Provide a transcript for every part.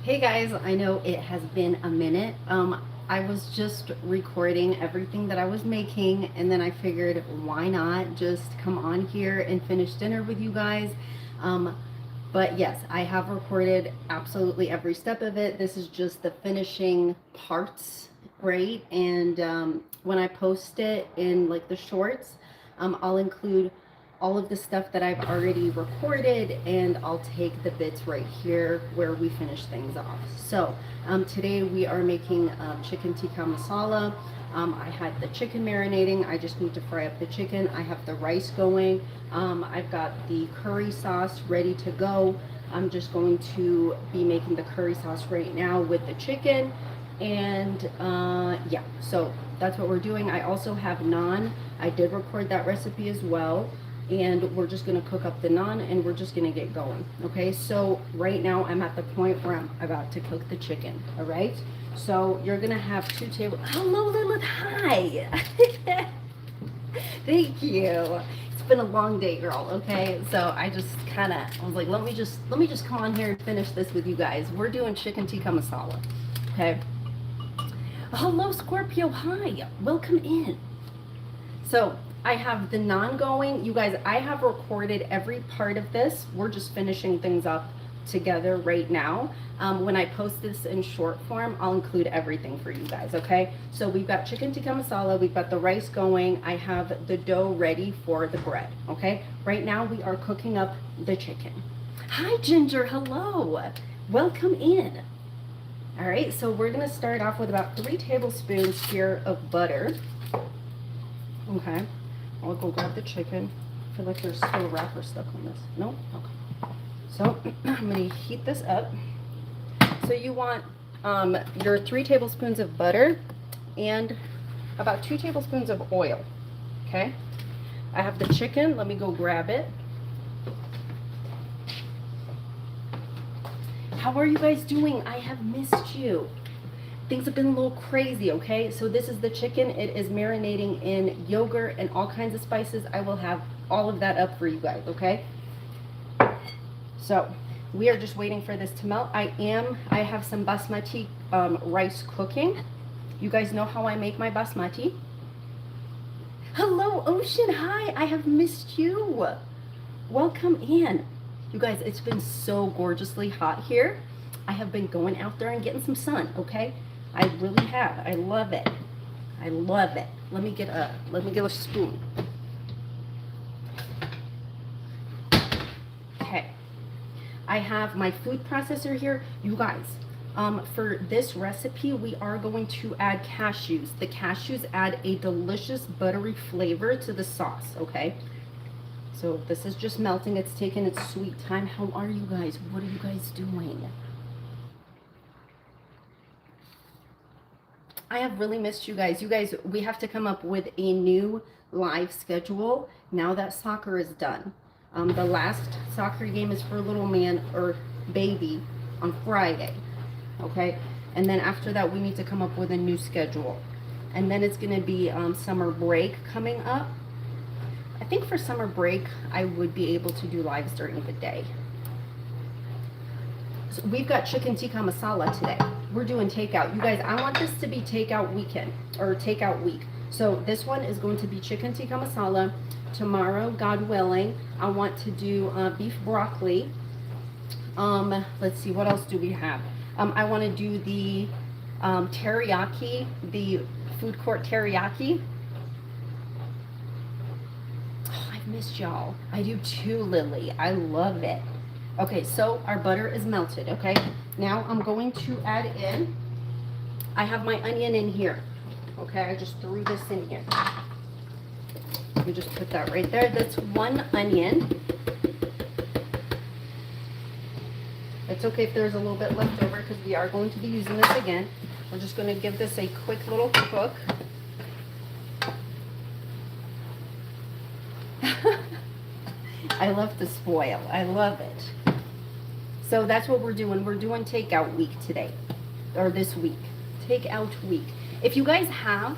Hey guys, I know it has been a minute. I was just recording everything that I was making, and then I figured why not just come on here and finish dinner with you guys. Um, but yes, I have recorded absolutely every step of it. This is just the finishing parts, right? And when I post it in like the shorts, I'll include all of the stuff that I've already recorded, and I'll take the bits right here where we finish things off. So today we are making chicken tikka masala. I had the chicken marinating. I just need to fry up the chicken. I have the rice going. I've got the curry sauce ready to go. I'm just going to be making the curry sauce right now with the chicken. And yeah, so that's what we're doing. I also have naan. I did record that recipe as well, and we're just going to cook up the naan and we're just going to get going. Okay, so right now I'm at the point where I'm about to cook the chicken. All right, so you're going to have 2 tables. Hello Lilith, hi. Thank you. It's been a long day, girl. Okay, so I just kind of I was like, let me just come on here and finish this with you guys. We're doing chicken tikka masala. Okay. Hello Scorpio, hi, welcome in. So I have the naan going. You guys, I have recorded every part of this. We're just finishing things up together right now. When I post this in short form, I'll include everything for you guys, okay? So we've got chicken tikka masala, we've got the rice going, I have the dough ready for the bread, okay? Right now we are cooking up the chicken. Hi Ginger, hello. Welcome in. All right, so we're gonna start off with about 3 tablespoons here of butter. Okay, I'll go grab the chicken. I feel like there's still a wrapper stuck on this. No? Okay. So I'm going to heat this up. So you want your 3 tablespoons of butter and about 2 tablespoons of oil. Okay? I have the chicken. Let me go grab it. How are you guys doing? I have missed you. Things have been a little crazy, okay? So this is the chicken. It is marinating in yogurt and all kinds of spices. I will have all of that up for you guys, okay? So we are just waiting for this to melt. I have some basmati rice cooking. You guys know how I make my basmati. Hello, Ocean. Hi, I have missed you. Welcome in. You guys, it's been so gorgeously hot here. I have been going out there and getting some sun, okay? I really have. I love it. I love it. Let me get a spoon. Okay. I have my food processor here. You guys, for this recipe, we are going to add cashews. The cashews add a delicious buttery flavor to the sauce, okay? So this is just melting. It's taking its sweet time. How are you guys? What are you guys doing? I have really missed you guys. You guys, we have to come up with a new live schedule now that soccer is done. The last soccer game is for little man or baby on Friday, okay? And then after that, we need to come up with a new schedule. And then it's going to be summer break coming up. I think for summer break, I would be able to do lives during the day. So we've got chicken tikka masala today. We're doing takeout. You guys, I want this to be takeout weekend or takeout week. So this one is going to be chicken tikka masala. Tomorrow, God willing, I want to do beef broccoli. Let's see, what else do we have? I want to do the teriyaki, the food court teriyaki. Oh, I've missed y'all. I do too, Lily. I love it. Okay, so our butter is melted, okay? Now I'm going to add in, I have my onion in here. Okay, I just threw this in here. Let me just put that right there. That's 1 onion. It's okay if there's a little bit left over because we are going to be using this again. We're just going to give this a quick little cook. I love to spoil. I love it. So that's what we're doing. We're doing takeout week today, or this week. Takeout week. If you guys have,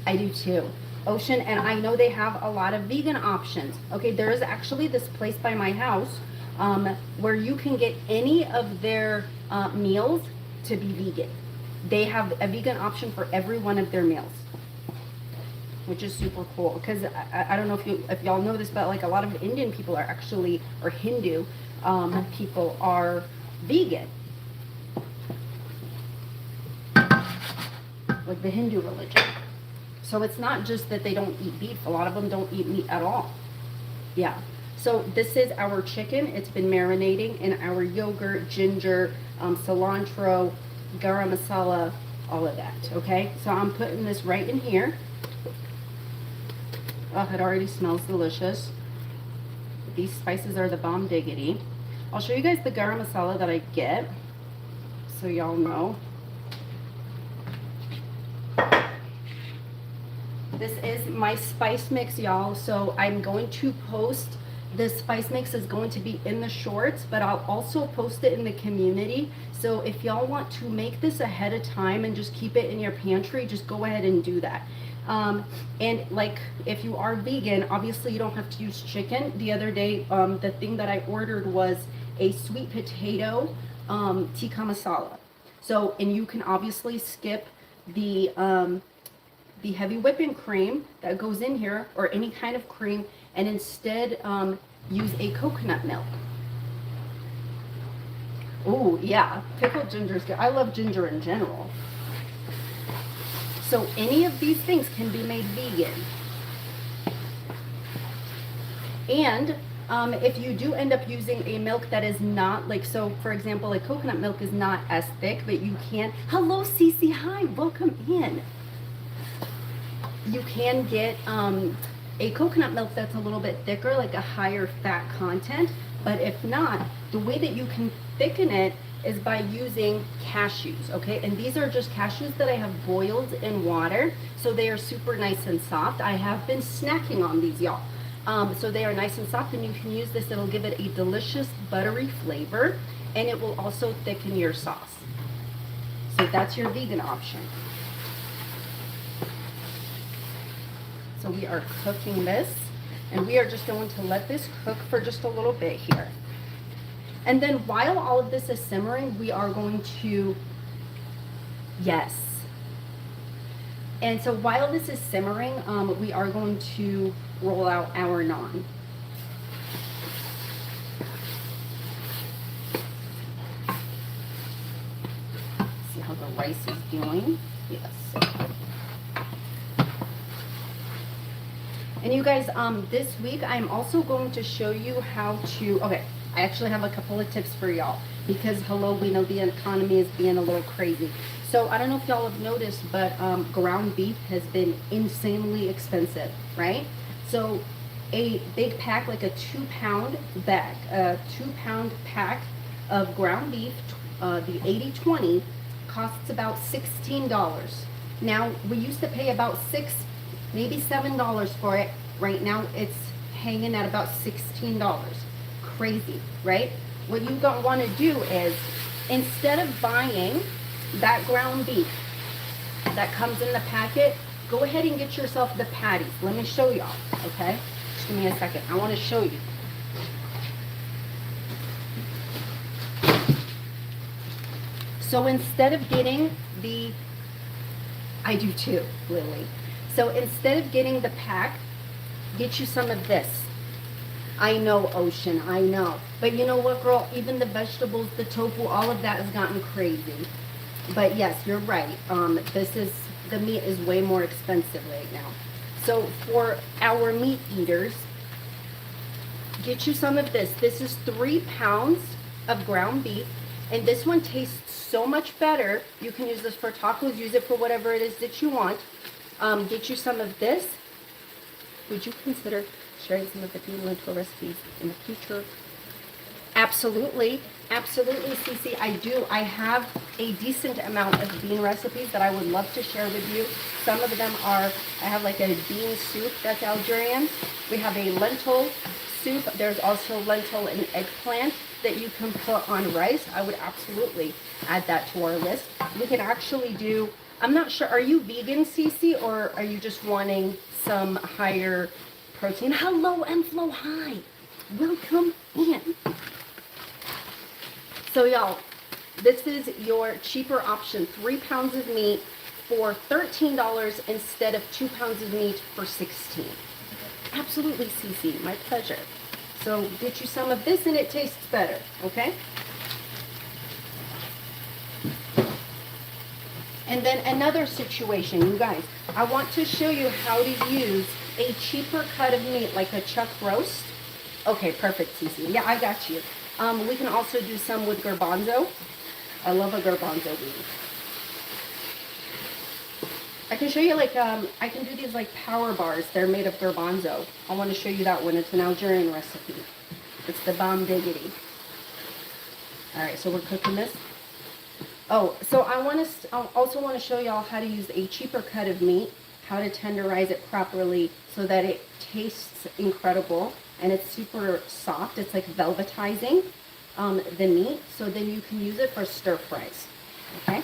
I do too, Ocean, and I know they have a lot of vegan options. Okay, there is actually this place by my house where you can get any of their meals to be vegan. They have a vegan option for every one of their meals, which is super cool. Because I don't know if y'all know this, but like a lot of Indian people are actually, or Hindu people are vegan, like the Hindu religion. So it's not just that they don't eat beef. A lot of them don't eat meat at all. Yeah. So this is our chicken. It's been marinating in our yogurt, ginger, cilantro, garam masala, all of that. Okay. So I'm putting this right in here. Oh, it already smells delicious. These spices are the bomb diggity. I'll show you guys the garam masala that I get, so y'all know. This is my spice mix, y'all. So I'm going to post, this spice mix is going to be in the shorts, but I'll also post it in the community. So if y'all want to make this ahead of time and just keep it in your pantry, just go ahead and do that. And like, if you are vegan, obviously you don't have to use chicken. The other day, the thing that I ordered was a sweet potato tikka masala. So, and you can obviously skip the heavy whipping cream that goes in here, or any kind of cream, and instead use a coconut milk. Oh yeah, pickled ginger is good. I love ginger in general. So any of these things can be made vegan. And if you do end up using a milk that is not like, so for example, like coconut milk is not as thick, but you can, hello Cece, hi, welcome in. You can get a coconut milk that's a little bit thicker, like a higher fat content. But if not, the way that you can thicken it is by using cashews, okay? And these are just cashews that I have boiled in water, so they are super nice and soft. I have been snacking on these, y'all. So they are nice and soft, and you can use this. It'll give it a delicious buttery flavor, and it will also thicken your sauce. So that's your vegan option. So we are cooking this, and we are just going to let this cook for just a little bit here. And then while all of this is simmering, we are going to, yes. And so while this is simmering, we are going to roll out our naan. See how the rice is doing? Yes. And you guys, this week I'm also going to show you how to, okay, I actually have a couple of tips for y'all, because hello, we know the economy is being a little crazy. So I don't know if y'all have noticed, but ground beef has been insanely expensive, right? So a big pack, like a 2-pound bag, a 2-pound pack of ground beef, the 80/20, costs about $16. Now, we used to pay about $6, maybe $7 for it. Right now, it's hanging at about $16. Crazy, right? What you don't want to do is, instead of buying that ground beef that comes in the packet, go ahead and get yourself the patties. Let me show y'all, okay? Just give me a second. I want to show you. So instead of getting the, I do too, Lily. So instead of getting the pack, get you some of this. I know, Ocean, I know. But you know what, girl? Even the vegetables, the tofu, all of that has gotten crazy. But yes, you're right. The meat is way more expensive right now. So for our meat eaters, get you some of this. This is 3 pounds of ground beef, and this one tastes so much better. You can use this for tacos, use it for whatever it is that you want. Get you some of this. Would you consider sharing some of the bean lentil recipes in the future? Absolutely, absolutely, Cece, I do. I have a decent amount of bean recipes that I would love to share with you. Some of them are, I have like a bean soup that's Algerian. We have a lentil soup. There's also lentil and eggplant that you can put on rice. I would absolutely add that to our list. We can actually do, I'm not sure, are you vegan, Cece, or are you just wanting some higher protein? Hello, Enflo, hi. Welcome in. So y'all, this is your cheaper option. 3 pounds of meat for $13 instead of 2 pounds of meat for $16. Absolutely, Cece, my pleasure. So get you some of this and it tastes better, okay? And then another situation, you guys, I want to show you how to use a cheaper cut of meat, like a chuck roast. Okay, perfect, Cece. Yeah, I got you. We can also do some with garbanzo. I love a garbanzo bean. I can show you like, I can do these like power bars. They're made of garbanzo. I want to show you that one. It's an Algerian recipe. It's the bomb diggity. All right, so we're cooking this. Oh, so I also want to show y'all how to use a cheaper cut of meat, how to tenderize it properly so that it tastes incredible and it's super soft. It's like velvetizing the meat, so then you can use it for stir fries. Okay.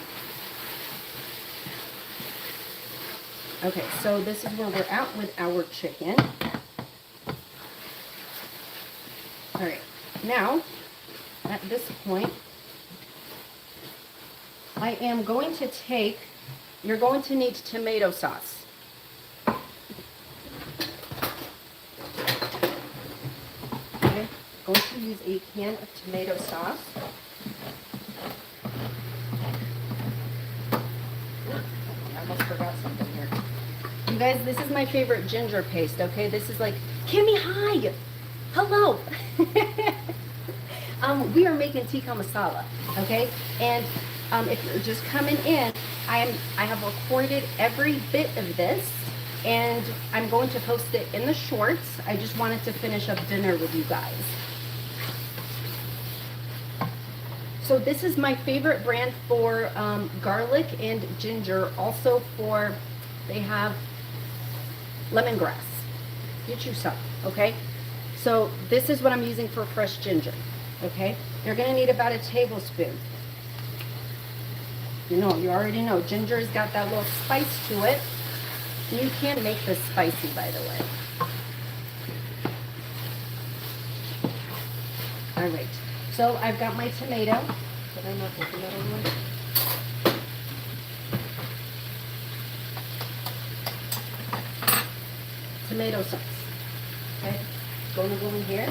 Okay, so this is where we're at with our chicken. All right, now at this point, I am going to take, you're going to need tomato sauce. Okay, going to use a can of tomato sauce. I almost forgot something here. You guys, this is my favorite ginger paste, okay? This is like, Kimmy, hi! Hello! We are making tikka masala, okay? And if you're just coming in, I have recorded every bit of this, and I'm going to post it in the shorts. I just wanted to finish up dinner with you guys. So this is my favorite brand for garlic and ginger. Also for, they have lemongrass. Get you some, okay? So this is what I'm using for fresh ginger, okay? You're gonna need about a tablespoon. You know, you already know, ginger's got that little spice to it. You can make this spicy, by the way. All right, so I've got my tomato. Did I not open that one? Tomato sauce. Okay, going to go in here.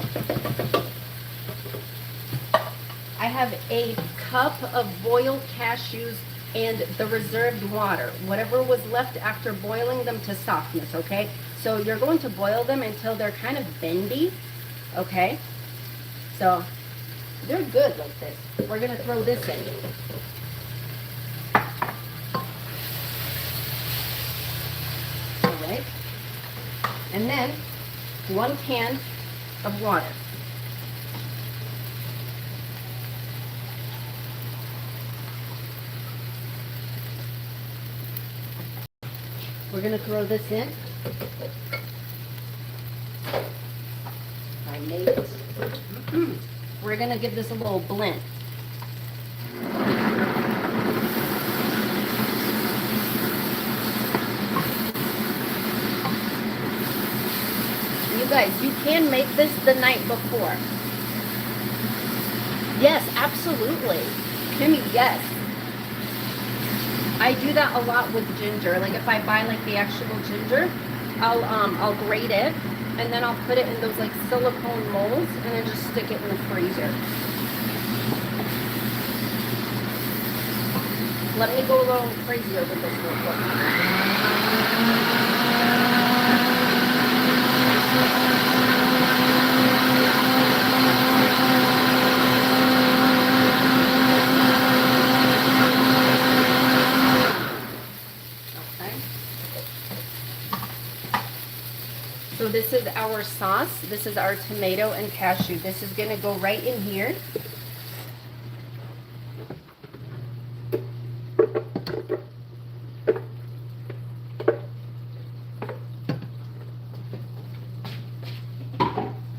I have a cup of boiled cashews and the reserved water, whatever was left after boiling them to softness, okay? So you're going to boil them until they're kind of bendy, okay? So they're good like this. We're gonna throw this in. All right. And then 1 can of water. We're going to throw this in. I made it. We're going to give this a little blend. You guys, you can make this the night before. Yes, absolutely. Kimmy, yes. I do that a lot with ginger. Like if I buy like the actual ginger, I'll grate it and then I'll put it in those like silicone molds and then just stick it in the freezer. Let me go a little crazier with this real quick. So this is our sauce. This is our tomato and cashew. This is going to go right in here.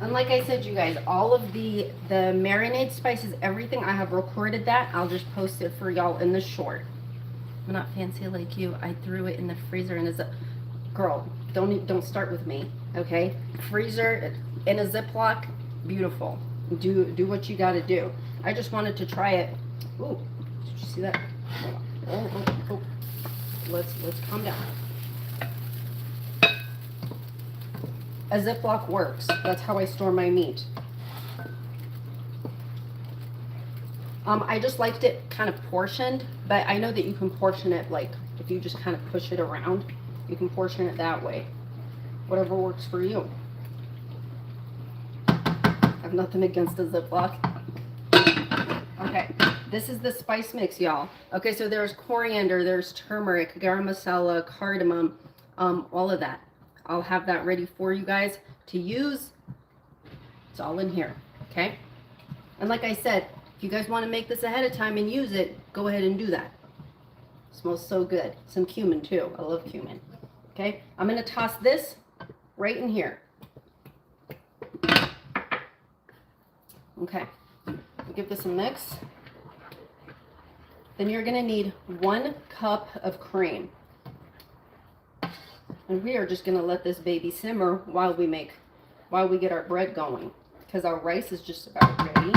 And like I said, you guys, all of the marinade spices, everything, I have recorded that. I'll just post it for y'all in the short. I'm not fancy like you. I threw it in the freezer and as a girl, don't start with me, okay? Freezer in a Ziploc, beautiful. Do what you got to do. I just wanted to try it. Ooh, Did you see that? Oh. Let's calm down. A Ziploc works. That's how I store my meat. I just liked it kind of portioned, but I know that you can portion it like if you just kind of push it around, you can portion it that way. Whatever works for you. I have nothing against a Ziploc. Okay, this is the spice mix, y'all. Okay, so there's coriander, there's turmeric, garam masala, cardamom, all of that. I'll have that ready for you guys to use. It's all in here, okay? And like I said, if you guys want to make this ahead of time and use it, go ahead and do that. It smells so good. Some cumin too. I love cumin. Okay, I'm going to toss this right in here. Okay, give this a mix. Then you're going to need 1 cup of cream. And we are just going to let this baby simmer while we get our bread going, because our rice is just about ready.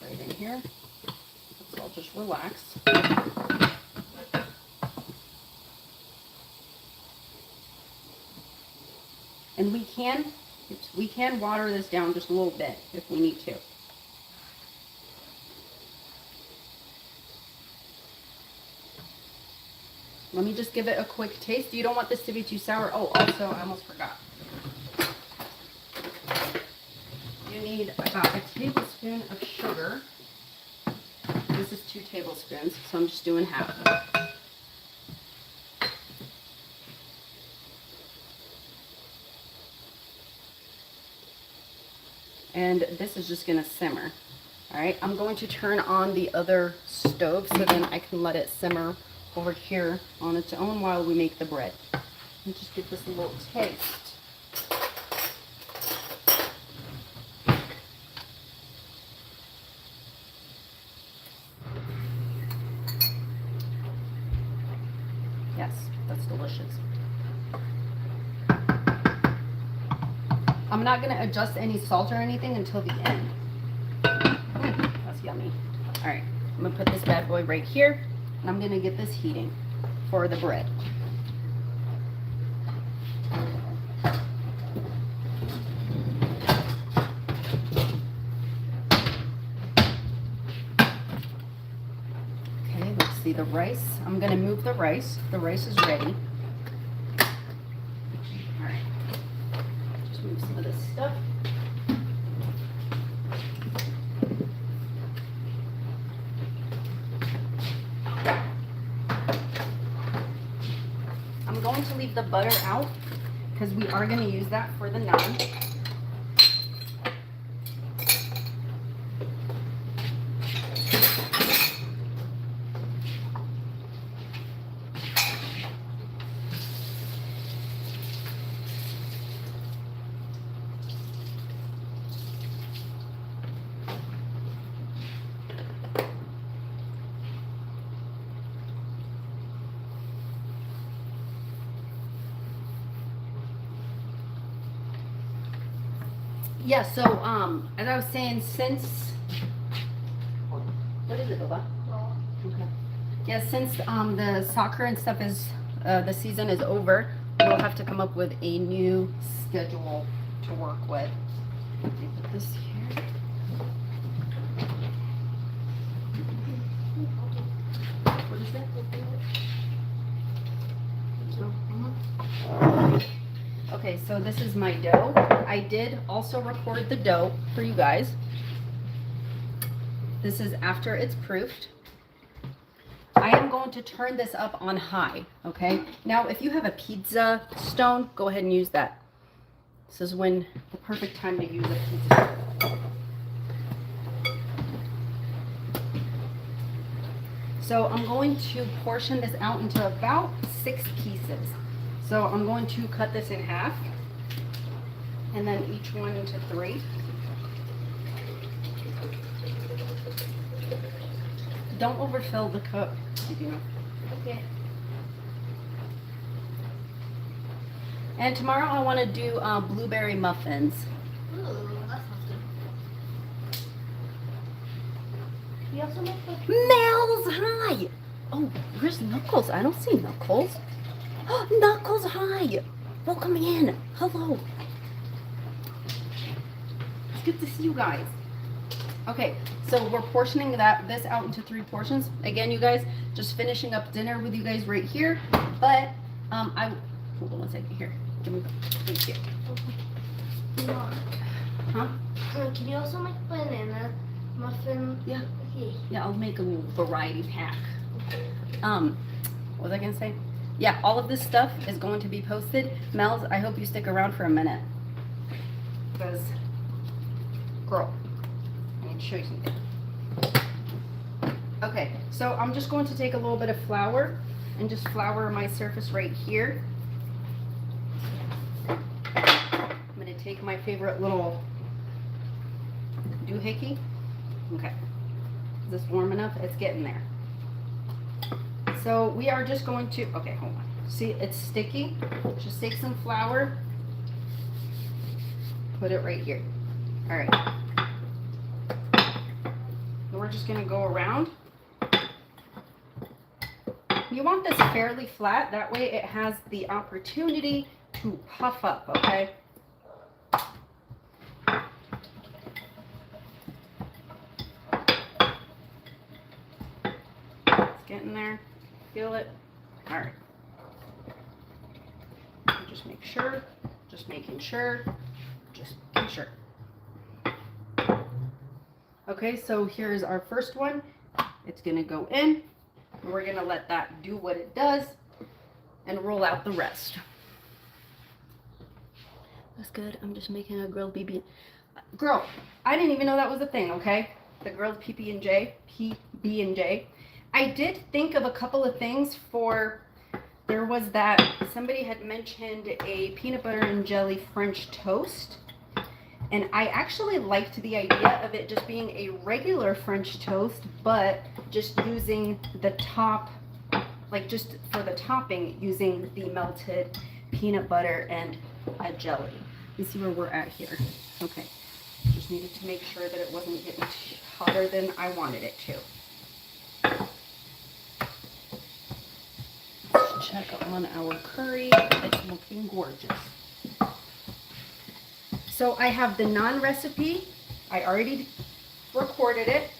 Right in here. So I'll just relax. And we can water this down just a little bit if we need to. Let me just give it a quick taste. You don't want this to be too sour. Oh, also, I almost forgot. You need about a tablespoon of sugar. This is 2 tablespoons, so I'm just doing half. And this is just going to simmer. All right, I'm going to turn on the other stove so then I can let it simmer over here on its own while we make the bread. And just give this a little taste. Yes, that's delicious. I'm not going to adjust any salt or anything until the end. That's yummy. All right, I'm going to put this bad boy right here, and I'm going to get this heating for the bread. Okay, let's see the rice. I'm going to move the rice. The rice is ready. Move some of this stuff. I'm going to leave the butter out because we are going to use that for the naan. Yeah, so as I was saying, since what is it, Baba? Okay. Yeah, since the soccer and stuff is the season is over, we'll have to come up with a new schedule to work with. Let me put this here. What is that? Okay, so this is my dough. I did also record the dough for you guys. This is after it's proofed. I am going to turn this up on high, okay? Now, if you have a pizza stone, go ahead and use that. This is when the perfect time to use a pizza stone. So I'm going to portion this out into about 6 pieces. So I'm going to cut this in half and then each one into 3. Don't overfill the cup, you know. Okay. And tomorrow I want to do blueberry muffins. Ooh, that sounds good. You also make the Mel's, hi! Oh, where's Knuckles? I don't see Knuckles. Knuckles, hi! Welcome in. Hello. It's good to see you guys. Okay, so we're portioning this out into 3 portions. Again, you guys, just finishing up dinner with you guys right here. But I hold on one second here. Give me. Thank you. Huh? Can you also make banana muffin? Yeah. Okay. Yeah, I'll make a little variety pack. What was I gonna say? Yeah, all of this stuff is going to be posted. Mel's, I hope you stick around for a minute. Because, girl, I need to show you something. Okay, so I'm just going to take a little bit of flour and just flour my surface right here. I'm gonna take my favorite little doohickey. Okay. Is this warm enough? It's getting there. So we are just going to, okay, hold on. See, it's sticky. Just take some flour, put it right here. All right. And we're just gonna go around. You want this fairly flat, that way it has the opportunity to puff up, okay? It's getting there. Feel it? All right. Just make sure, just making sure, just making sure. Okay, so here's our first one. It's gonna go in. We're gonna let that do what it does and roll out the rest. That's good. I'm just making a grilled BB. Girl, I didn't even know that was a thing, okay? The grilled PB&J. I did think of a couple of things for, there was that, somebody had mentioned a peanut butter and jelly French toast. And I actually liked the idea of it just being a regular French toast, but just using the top, like just for the topping, using the melted peanut butter and a jelly. Let's see where we're at here. Okay, just needed to make sure that it wasn't getting hotter than I wanted it to. Let's check on our curry. It's looking gorgeous. So I have the naan recipe. I already recorded it.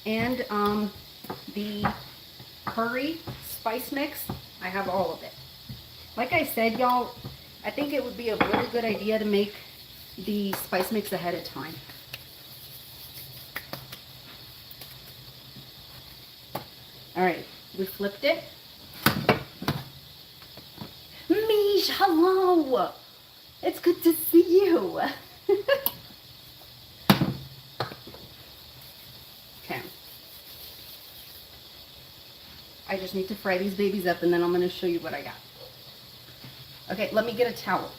And the curry spice mix, I have all of it. Like I said, y'all, I think it would be a really good idea to make the spice mix ahead of time. All right, we flipped it. Mish, hello. It's good to see you. Okay. I just need to fry these babies up and then I'm going to show you what I got. Okay, let me get a towel.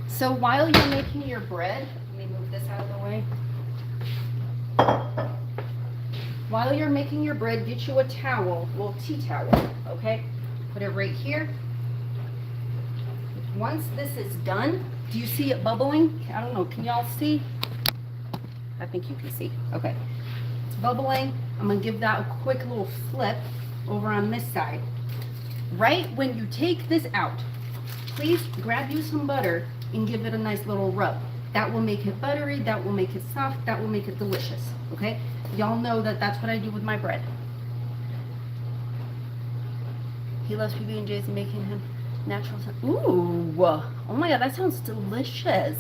So while you're making your bread, let me move this out of the way. While you're making your bread, get you a towel, a little tea towel, okay? Put it right here. Once this is done, do you see it bubbling? I don't know, can y'all see? I think you can see, okay. It's bubbling. I'm gonna give that a quick little flip over on this side. Right when you take this out, please grab you some butter and give it a nice little rub. That will make it buttery, that will make it soft, that will make it delicious, okay? Y'all know that that's what I do with my bread. He loves PB&Js and making him natural. Ooh, oh my God, that sounds delicious.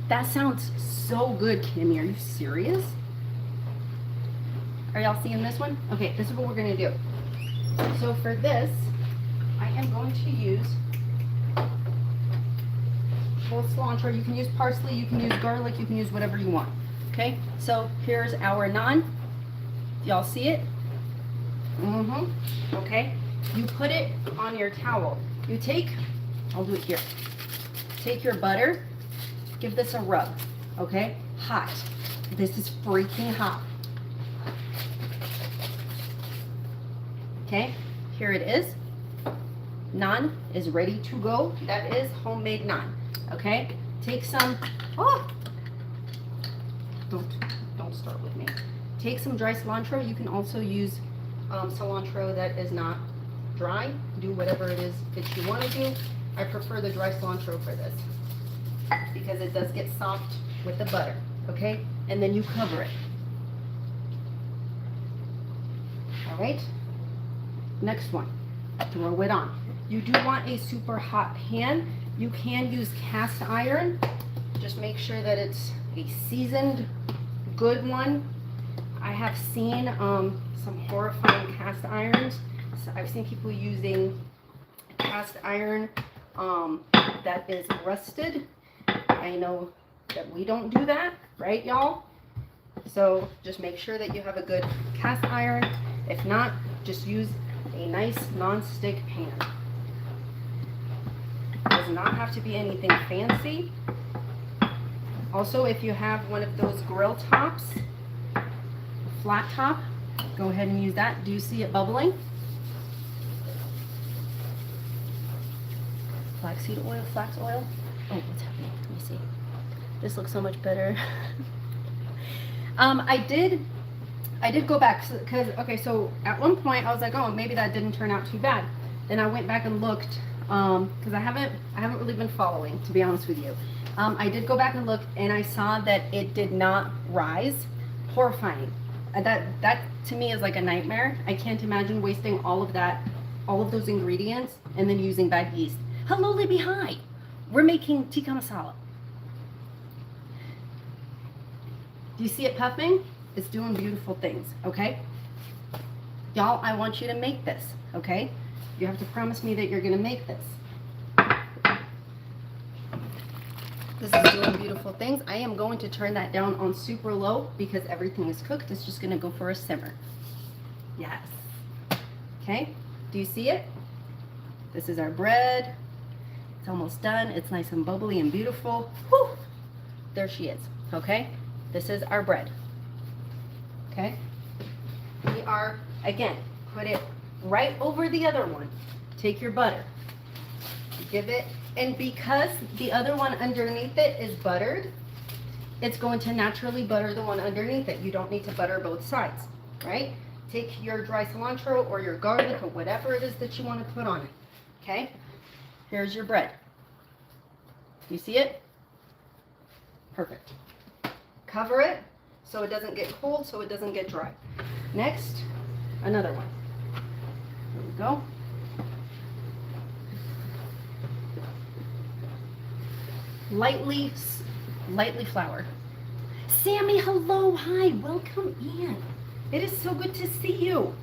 That sounds so good, Kimmy. Are you serious? Are y'all seeing this one? Okay, this is what we're gonna do. So for this, I am going to use little cilantro. You can use parsley, you can use garlic, you can use whatever you want. Okay, so here's our naan. Y'all see it? Okay, you put it on your towel. You take, I'll do it here. Take your butter, give this a rub. Okay, hot. This is freaking hot. Okay, here it is. Naan is ready to go. That is homemade naan. Okay, take some, don't start with me. Take some dry cilantro. You can also use cilantro that is not dry. Do whatever it is that you want to do. I prefer the dry cilantro for this because it does get soft with the butter. Okay, and then you cover it. All right, next one, throw it on. You do want a super hot pan. You can use cast iron. Just make sure that it's a seasoned, good one. I have seen some horrifying cast irons. So I've seen people using cast iron that is rusted. I know that we don't do that, right, y'all? So just make sure that you have a good cast iron. If not, just use a nice non-stick pan. Does not have to be anything fancy. Also, if you have one of those grill tops, a flat top, go ahead and use that. Do you see it bubbling? Flaxseed oil, flax oil. Oh, what's happening? Let me see. This looks so much better. I did go back because, okay, so at one point I was like, oh, maybe that didn't turn out too bad. Then I went back and looked because I haven't really been following, to be honest with you. I did go back and look, and I saw that it did not rise. Horrifying. That to me is like a nightmare. I can't imagine wasting all of those ingredients, and then using bad yeast. Hello, Libby, hi. We're making tikka masala. Do you see it puffing? It's doing beautiful things, okay? Y'all, I want you to make this, okay? You have to promise me that you're gonna make this. This is doing beautiful things. I am going to turn that down on super low because everything is cooked. It's just gonna go for a simmer. Yes. Okay, do you see it? This is our bread. It's almost done. It's nice and bubbly and beautiful. Whew. There she is, okay? This is our bread, okay? We are, again, put it right over the other one. Take your butter, give it, and because the other one underneath it is buttered, it's going to naturally butter the one underneath it. You don't need to butter both sides, right? Take your dry cilantro or your garlic or whatever it is that you want to put on it, okay? Here's your bread. You see it? Perfect. Cover it so it doesn't get cold, so it doesn't get dry. Next, another one. There we go. Lightly flour. Sammy, hello, hi, welcome in. It is so good to see you.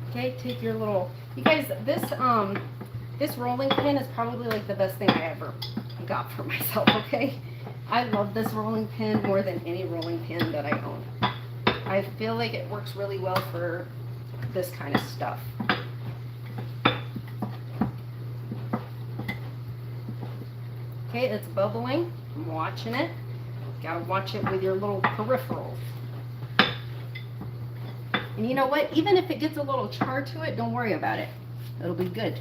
Okay, take your little, you guys, this rolling pin is probably like the best thing I ever got for myself, okay? I love this rolling pin more than any rolling pin that I own. I feel like it works really well for this kind of stuff. Okay, it's bubbling. I'm watching it. Gotta watch it with your little peripherals. And you know what? Even if it gets a little char to it, don't worry about it. It'll be good.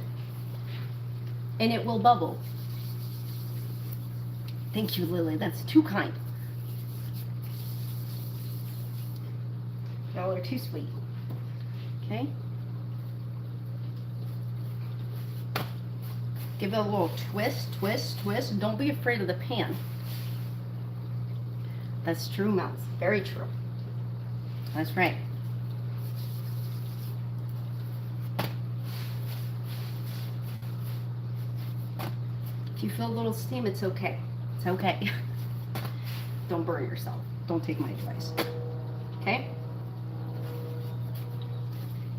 And it will bubble. Thank you, Lily. That's too kind. Y'all are too sweet. Okay? Give it a little twist, twist, twist. Don't be afraid of the pan. That's true, Mouse. Very true. That's right. If you feel a little steam, it's okay. It's okay. Don't burn yourself. Don't take my advice. Okay?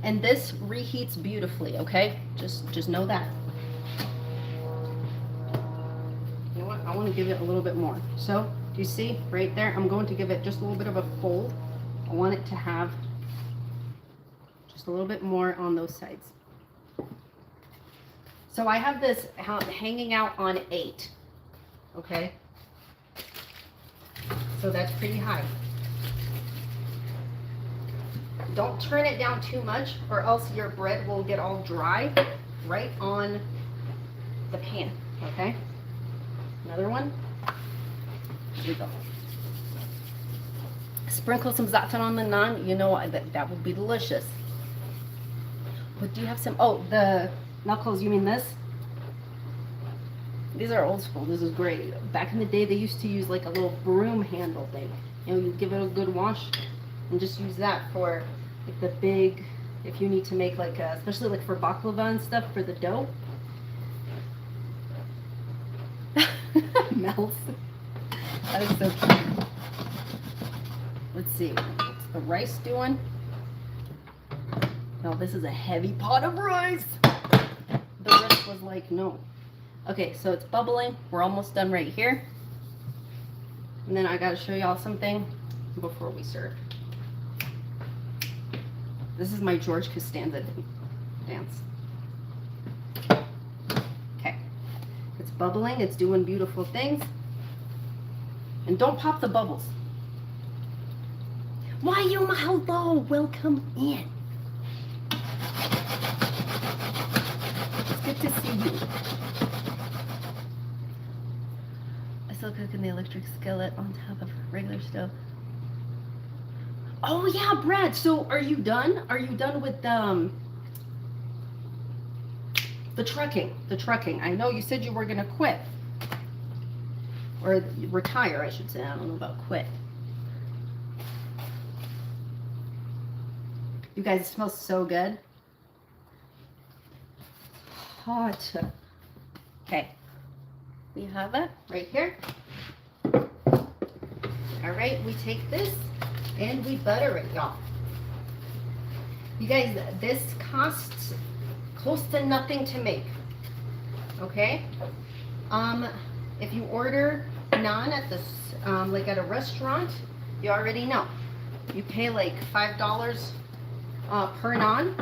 And this reheats beautifully, okay? Just know that. You know what? I want to give it a little bit more. So, do you see right there? I'm going to give it just a little bit of a fold. I want it to have just a little bit more on those sides. So I have this hanging out on 8, okay? So that's pretty high. Don't turn it down too much or else your bread will get all dry right on the pan, okay? Another one. Here we go. Sprinkle some za'atar on the naan. You know that would be delicious. But do you have some? Oh, the knuckles. You mean this? These are old school. This is great. Back in the day, they used to use like a little broom handle thing. You know, you give it a good wash and just use that for like the big. If you need to make like, especially like for baklava and stuff for the dough. Melts. That is so cute. Let's see. What's the rice doing? No, this is a heavy pot of rice. The rest was like, no. Okay, so it's bubbling. We're almost done right here. And then I gotta show y'all something before we serve. This is my George Costanza dance. Okay. It's bubbling. It's doing beautiful things. And don't pop the bubbles. Why, you hello, welcome in. It's good to see you. I still cook in the electric skillet on top of regular stove. Oh yeah, Brad. So are you done? Are you done with the trucking? The trucking. I know you said you were gonna quit. Or retire, I should say. I don't know about quit. You guys, it smells so good. Hot. Okay. We have it right here. All right, we take this and we butter it, y'all. You guys, this costs close to nothing to make. Okay? If you order naan at this, like at a restaurant, you already know. You pay like $5 per naan,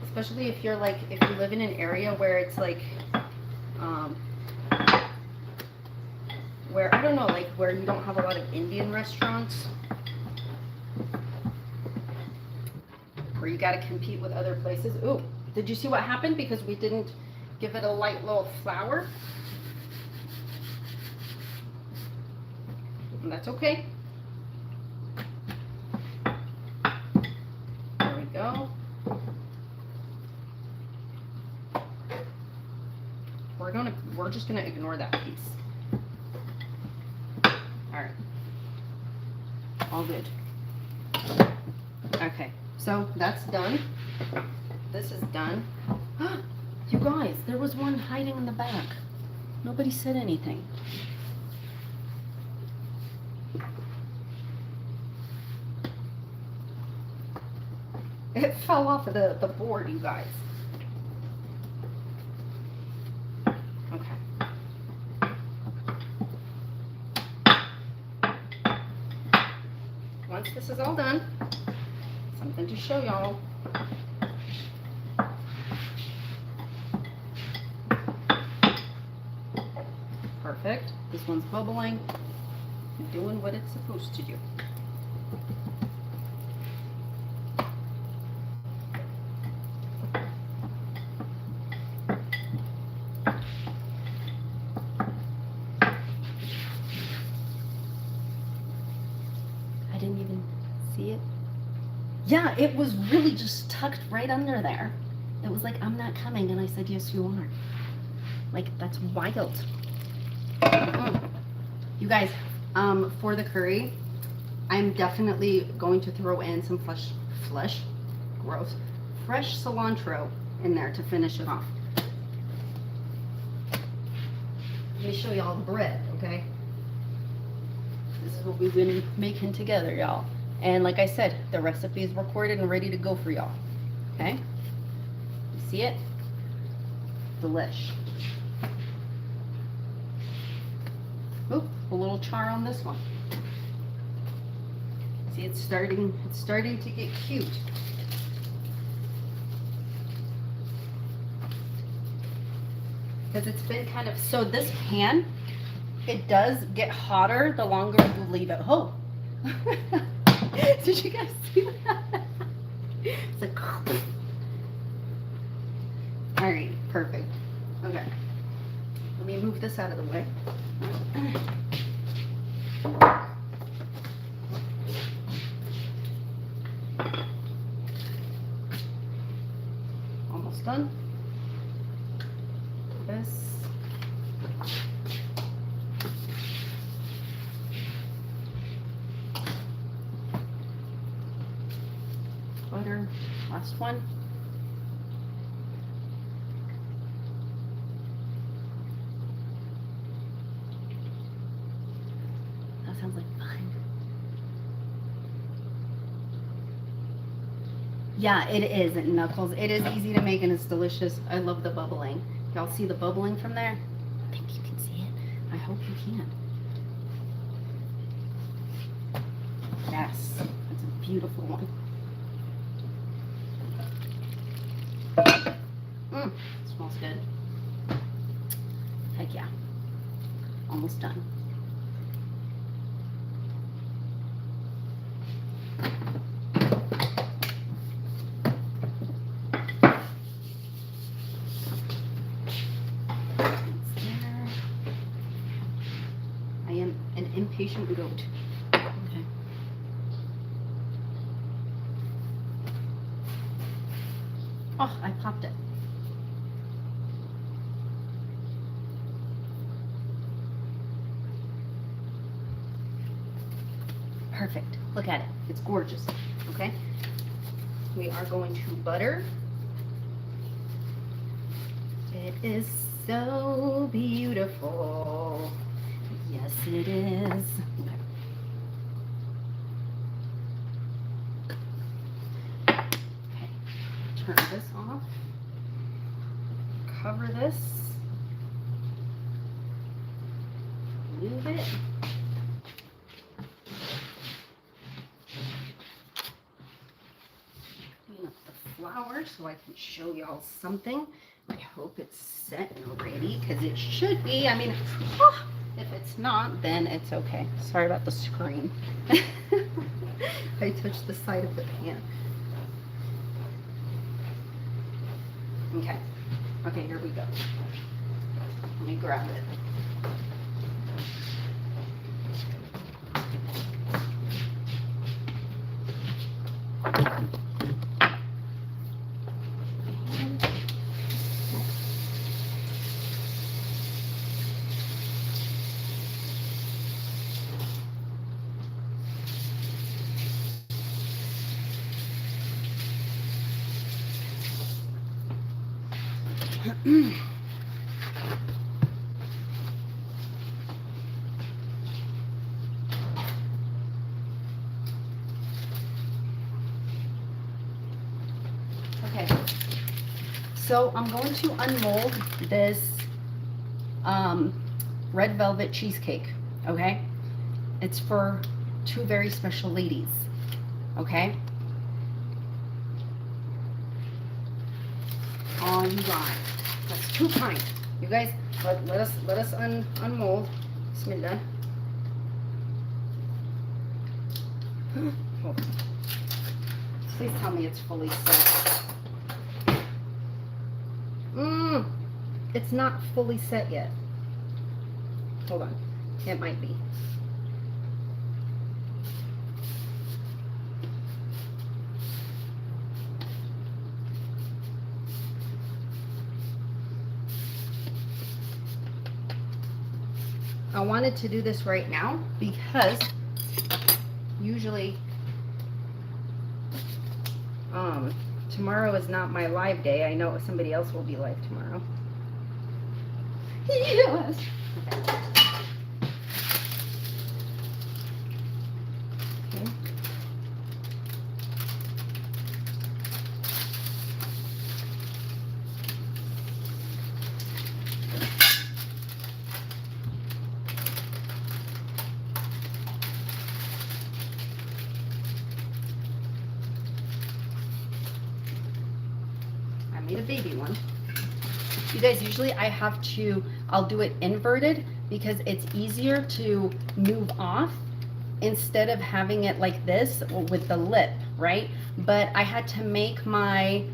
especially if you're like, if you live in an area where it's like, where, I don't know, like where you don't have a lot of Indian restaurants, where you got to compete with other places. Ooh, did you see what happened? Because we didn't give it a light little flour. And that's okay. There we go. We're just gonna ignore that piece. All right. All good. Okay, so that's done. This is done. You guys, there was one hiding in the back. Nobody said anything. It fell off of the board, you guys. Okay. Once this is all done, something to show y'all. Perfect. This one's bubbling, doing what it's supposed to do. I didn't even see it. Yeah, it was really just tucked right under there. It was like, I'm not coming, and I said, yes, you are. Like, that's wild. You guys, for the curry, I'm definitely going to throw in some fresh cilantro in there to finish it off. Let me show y'all the bread, okay? This is what we've been making together, y'all. And like I said, the recipe is recorded and ready to go for y'all. Okay? You see it? Delish. Oop, a little char on this one. See, it's starting to get cute. Because it's been kind of, so this pan, it does get hotter the longer you leave it. Oh, did you guys see that? It's like, all right, perfect. Okay, let me move this out of the way. Almost done. This. Butter, last one. That sounds like fun. Yeah, it is, Knuckles. It is easy to make and it's delicious. I love the bubbling. Y'all see the bubbling from there? I think you can see it. I hope you can. Yes, that's a beautiful one. Smells good. Heck yeah. Almost done. I am an impatient goat. Okay. Oh, I popped it. Perfect. Look at it. It's gorgeous. Okay. We are going to butter. It is so beautiful. Yes, it is. Okay. Turn this off. Cover this. Move it. Clean up the flour so I can show y'all something. I hope it's set and ready because it should be. I mean, if it's not, then it's okay. Sorry about the screen. I touched the side of the pan. Okay. Okay, here we go. Let me grab it. Okay, so I'm going to unmold this red velvet cheesecake, okay? It's for two very special ladies, okay? All right, that's too kind. You guys, let us unmold. Bismillah. Hold on. Please tell me it's fully set. It's not fully set yet. Hold on. It might be. I wanted to do this right now because usually tomorrow is not my live day. I know somebody else will be live tomorrow. Yes. Okay. Okay. baby one. You guys, usually I'll do it inverted because it's easier to move off instead of having it like this with the lip, right? But I had to make my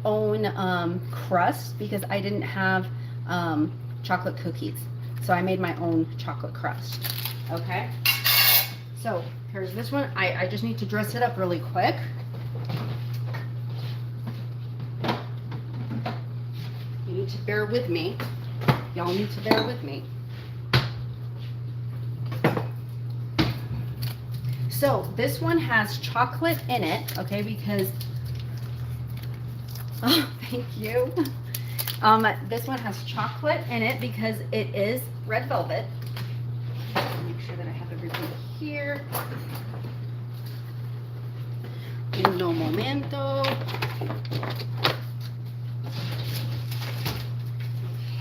own crust because I didn't have chocolate cookies. So I made my own chocolate crust, okay? So here's this one. I just need to dress it up really quick. You need to bear with me. Y'all need to bear with me. So this one has chocolate in it, okay, because, oh, thank you. This one has chocolate in it because it is red velvet. Make sure that I have everything here. Uno momento.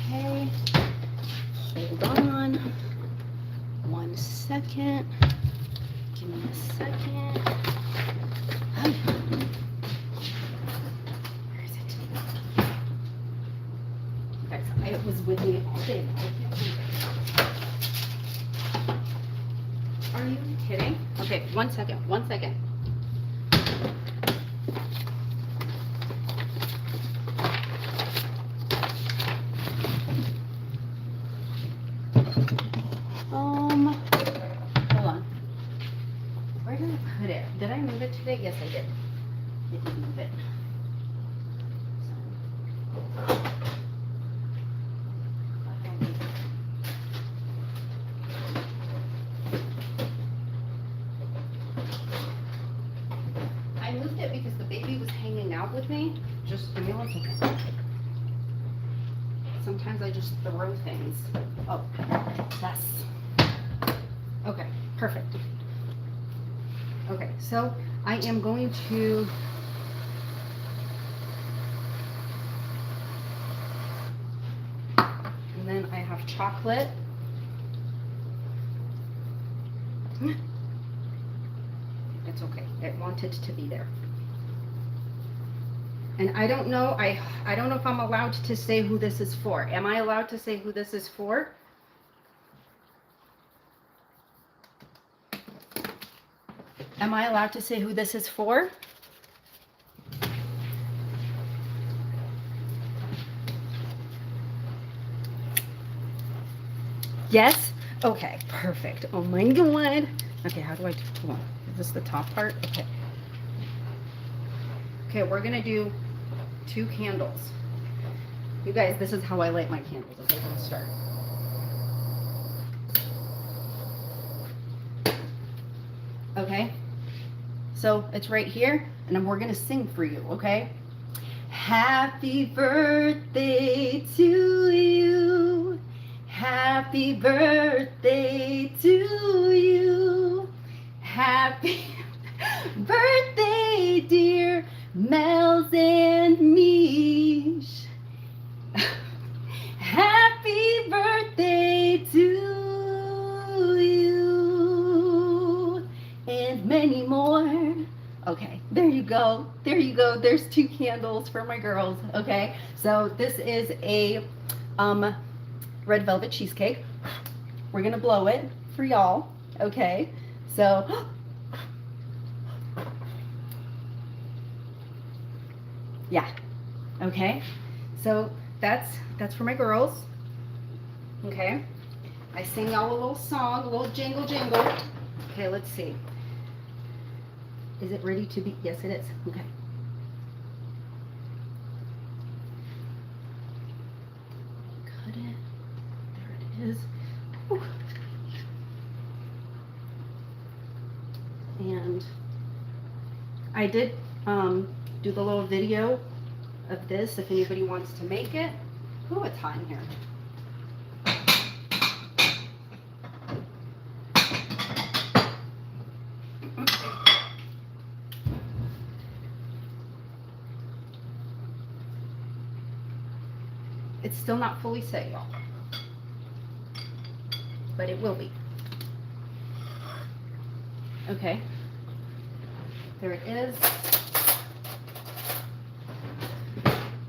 Okay, hold on 1 second. Give me a second. Where is it? Okay, so it was with me all day. I can't believe it. Are you kidding? Okay, 1 second, 1 second. Hold on. Where did I put it? Did I move it today? Yes, I did. I did move it. I moved it because the baby was hanging out with me. Just give me 1 second. Sometimes I just throw things. Oh, yes. Okay, perfect. Okay, so I am going to and then I have chocolate. It's okay. It wanted to be there. And I don't know, I don't know if I'm allowed to say who this is for. Am I allowed to say who this is for? Am I allowed to say who this is for? Yes? Okay, perfect. Oh my God. Okay, how do I, hold on. Is this the top part? Okay. Okay, we're gonna do 2 candles. You guys, this is how I light my candles. Okay, let's start. Okay, so it's right here, and then we're gonna sing for you, okay? Happy birthday to you. Happy birthday to you. Happy birthday, dear Mel's and Mish. Happy birthday to you. And many more. Okay, there you go. There you go. There's 2 candles for my girls. Okay, so this is a red velvet cheesecake. We're gonna blow it for y'all. Okay, so yeah. Okay, so that's for my girls. Okay, I sing y'all a little song, a little jingle jingle. Okay, let's see. Is it ready to be? Yes, it is. Okay. Cut it. There it is. Ooh. And I did do the little video of this if anybody wants to make it. Ooh, it's hot in here. It's still not fully set, y'all, but it will be. Okay, there it is.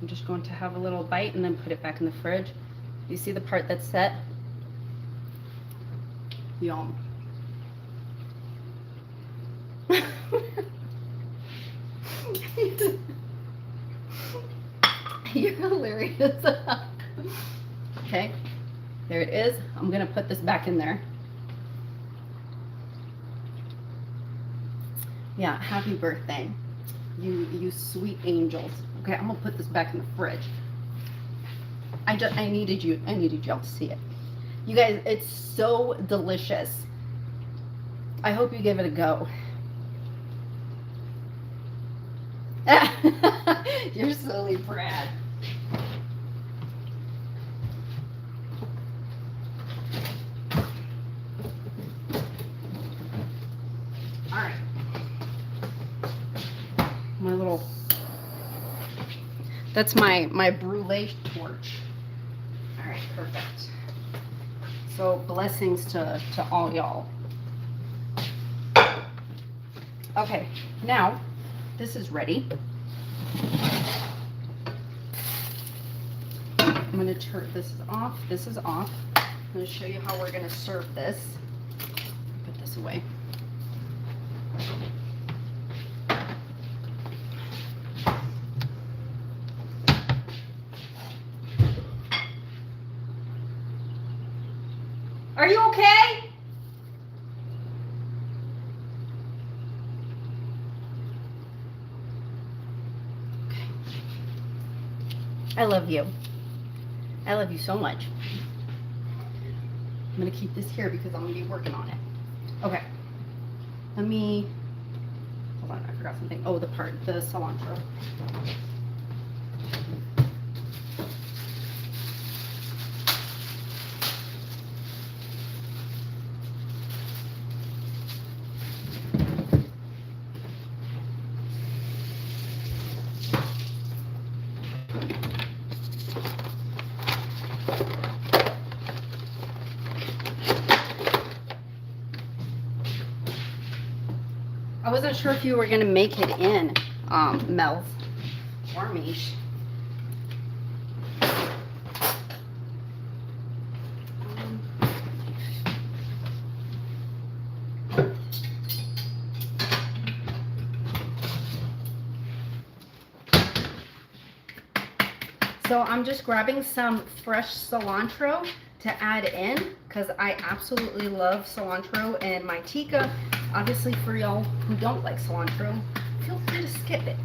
I'm just going to have a little bite and then put it back in the fridge. You see the part that's set? Yum. You're hilarious. Okay, there it is. I'm gonna put this back in there. Yeah, happy birthday, you sweet angels. Okay, I'm gonna put this back in the fridge. I needed y'all to see it. You guys, it's so delicious. I hope you give it a go. You're silly, Brad. All right. My little, that's my brulee torch. All right, perfect. So blessings to all y'all. Okay, now this is ready. I'm gonna turn this off. This is off. I'm gonna show you how we're gonna serve this. Put this away. Are you okay? I love you. I love you so much. I'm gonna keep this here because I'm gonna be working on it. Okay. Let me, hold on, I forgot something. Oh, the cilantro. I wasn't sure if you were gonna make it in, Mel or Mish. So I'm just grabbing some fresh cilantro to add in because I absolutely love cilantro in my tikka. Obviously, for y'all who don't like cilantro, feel free to skip it.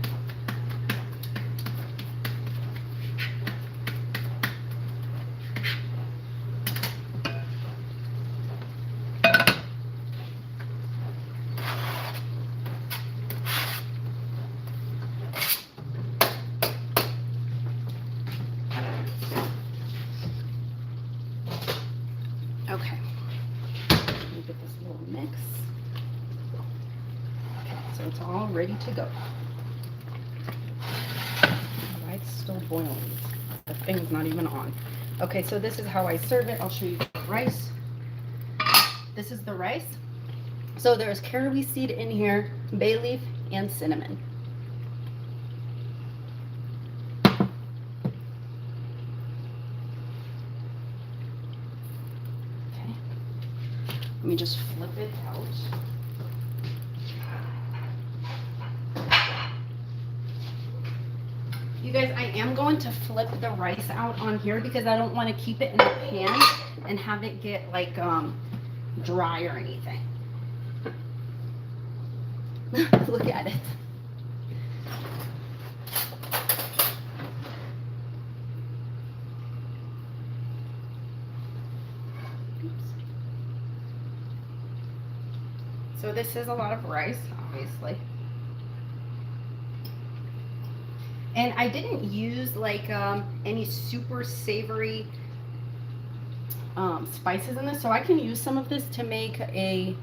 Okay, let me get this little mix. Okay, so it's all ready to go. Why it's still boiling? The thing's not even on. Okay, so this is how I serve it. I'll show you the rice. This is the rice. So there's caraway seed in here, bay leaf, and cinnamon. Let me just flip it out. You guys, I am going to flip the rice out on here because I don't want to keep it in the pan and have it get like dry or anything. Look at it. So this is a lot of rice, obviously. And I didn't use like any super savory spices in this, so I can use some of this to make a,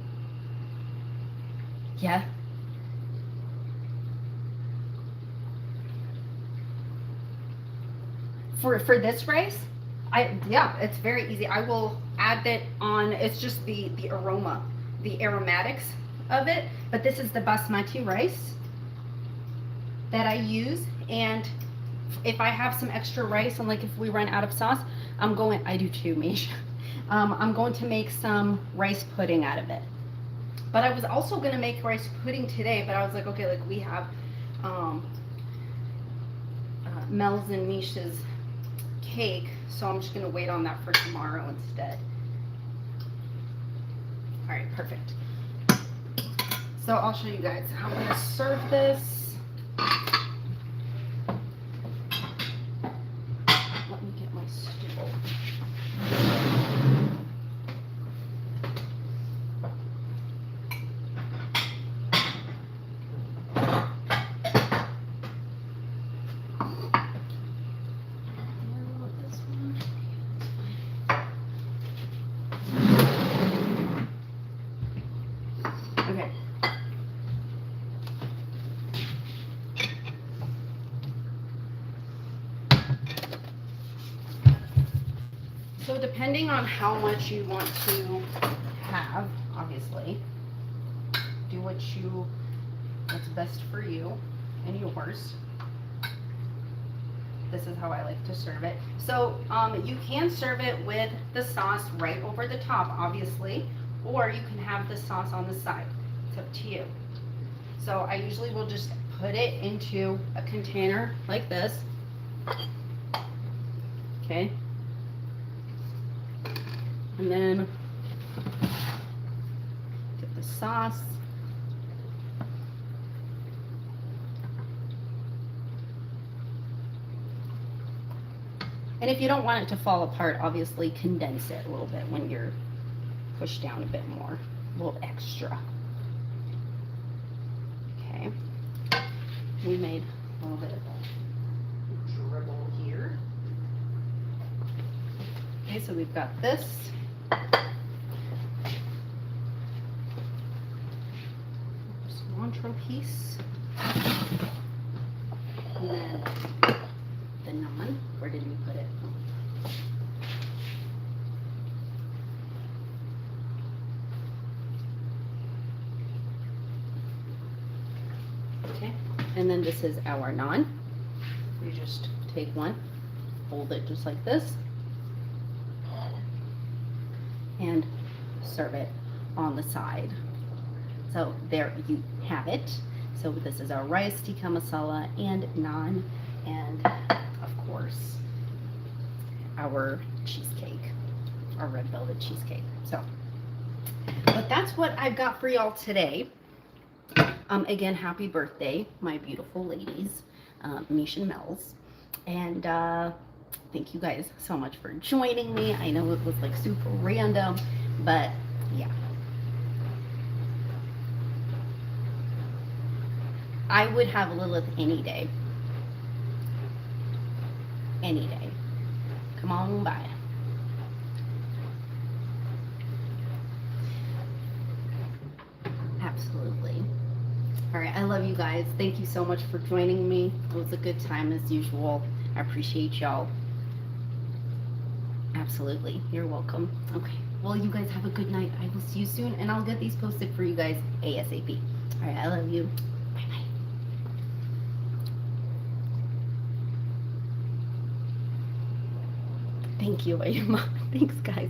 yeah. For this rice, yeah, it's very easy. I will add it on, it's just the aroma, the aromatics of it, but this is the basmati rice that I use, and if I have some extra rice and like if we run out of sauce, I do too, Mish. I'm going to make some rice pudding out of it. But I was also going to make rice pudding today, but I was like, okay, like we have Mel's and Mish's cake, so I'm just going to wait on that for tomorrow instead. All right, perfect. So I'll show you guys how I'm going to serve this. Let me get my stool. Okay. So depending on how much you want to have, obviously, do what's best for you and yours. This is how I like to serve it. So you can serve it with the sauce right over the top, obviously, or you can have the sauce on the side. It's up to you. So I usually will just put it into a container like this. Okay. And then get the sauce. And if you don't want it to fall apart, obviously condense it a little bit when you're pushed down a bit more, a little extra. Okay. We made a little bit of a dribble here. Okay, so we've got this. Cilantro piece. And then the naan. Where did we put it? Okay, and then this is our naan. You just take one, hold it just like this, and serve it on the side. So there you have it. So this is our rice, tikka masala, and naan, and of course our cheesecake, our red velvet cheesecake. So, but that's what I've got for y'all today. Again, happy birthday, my beautiful ladies, Mish and Mel's, and thank you guys so much for joining me. I know it was like super random, but yeah. I would have Lilith any day. Any day. Come on by. Absolutely. All right, I love you guys. Thank you so much for joining me. It was a good time as usual. I appreciate y'all. Absolutely. You're welcome. Okay. Well, you guys have a good night. I will see you soon, and I'll get these posted for you guys ASAP. All right, I love you. Bye-bye. Thank you, Mom. Thanks, guys.